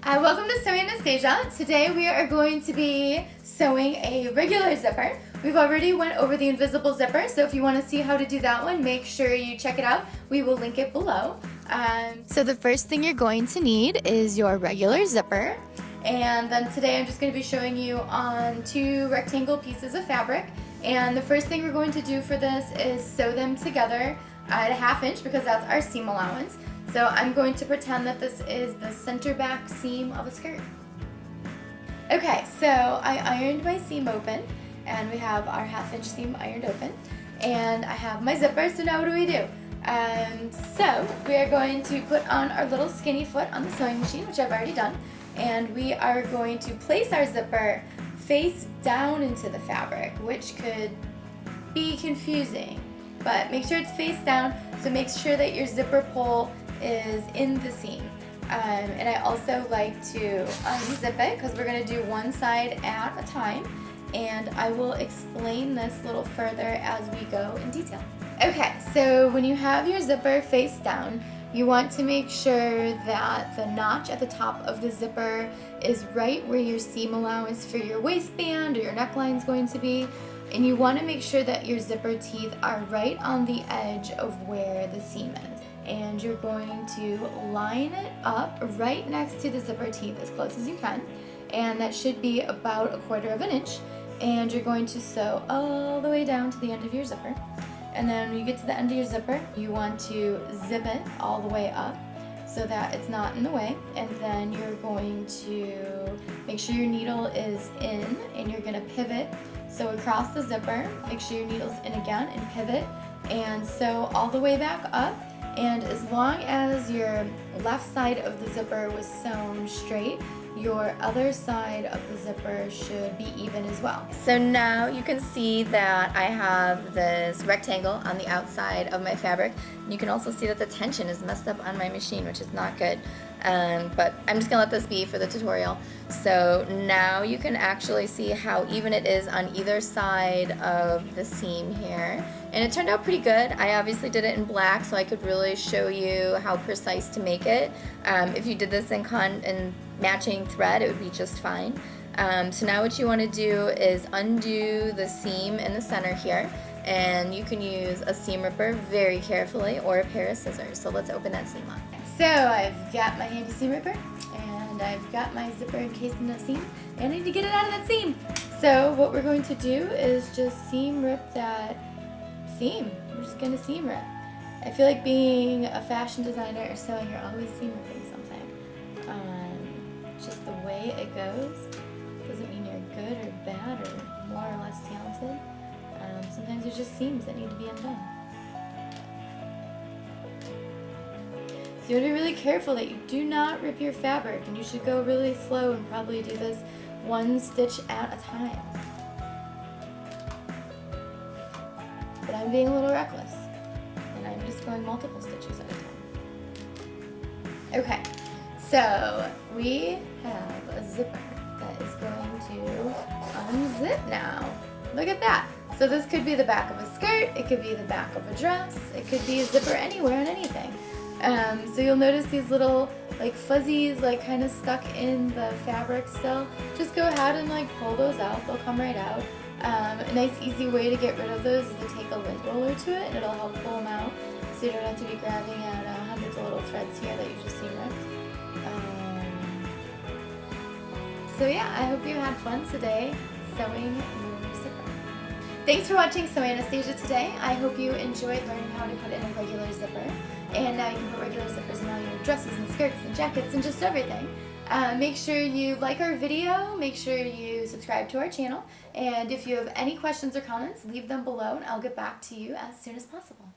Welcome to Sewing Anastasia. Today we are going to be sewing a regular zipper. We've already went over the invisible zipper, so if you want to see how to do that one, make sure you check it out. We will link it below. So the first thing you're going to need is your regular zipper. And then today I'm just going to be showing you on 2 rectangle pieces of fabric. And the first thing we're going to do for this is sew them together at a 1/2 inch because that's our seam allowance. So I'm going to pretend that this is the center back seam of a skirt. Okay, so I ironed my seam open, and we have our 1/2 inch seam ironed open, and I have my zipper. So now what do? So we are going to put on our little skinny foot on the sewing machine, which I've already done, and we are going to place our zipper face down into the fabric, which could be confusing, but make sure it's face down. So make sure that your zipper pull is in the seam. And I also like to unzip it because we're going to do one side at a time, and I will explain this a little further as we go in detail. Okay, so when you have your zipper face down, you want to make sure that the notch at the top of the zipper is right where your seam allowance for your waistband or your neckline is going to be. And you want to make sure that your zipper teeth are right on the edge of where the seam is. And you're going to line it up right next to the zipper teeth as close as you can. And that should be about 1/4 inch. And you're going to sew all the way down to the end of your zipper. And then when you get to the end of your zipper, you want to zip it all the way up so that it's not in the way. And then you're going to make sure your needle is in, and you're going to pivot. So across the zipper, make sure your needle's in again and pivot and sew all the way back up. And as long as your left side of the zipper was sewn straight, your other side of the zipper should be even as well. So now you can see that I have this rectangle on the outside of my fabric. You can also see that the tension is messed up on my machine, which is not good. But I'm just gonna let this be for the tutorial. So now you can actually see how even it is on either side of the seam here. And it turned out pretty good. I obviously did it in black so I could really show you how precise to make it. If you did this in matching thread, it would be just fine. So now what you want to do is undo the seam in the center here, and you can use a seam ripper very carefully or a pair of scissors. So let's open that seam up. So I've got my handy seam ripper, and I've got my zipper encased in that seam, and I need to get it out of that seam. So what we're going to do is just seam rip that seam. We're just going to seam rip. I feel like being a fashion designer or sewing, you're always seam ripping something. Just the way it goes doesn't mean you're good or bad or more or less talented. Sometimes there's just seams that need to be undone. So you want to be really careful that you do not rip your fabric, and you should go really slow and probably do this 1 stitch at a time. But I'm being a little reckless, and I'm just going multiple stitches at a time. Okay. So we have a zipper that is going to unzip now. Look at that. So this could be the back of a skirt, it could be the back of a dress, it could be a zipper anywhere and anything. So you'll notice these little like fuzzies like kind of stuck in the fabric still. Just go ahead and like pull those out, they'll come right out. A nice easy way to get rid of those is to take a lint roller to it, and it'll help pull them out so you don't have to be grabbing at hundreds of little threads here that you just seam ripped. So yeah, I hope you had fun today sewing your zipper. Thanks for watching Sewing Anastasia today. I hope you enjoyed learning how to put in a regular zipper. And now you can put regular zippers in all your dresses and skirts and jackets and just everything. Make sure you like our video, make sure you subscribe to our channel, and if you have any questions or comments, leave them below and I'll get back to you as soon as possible.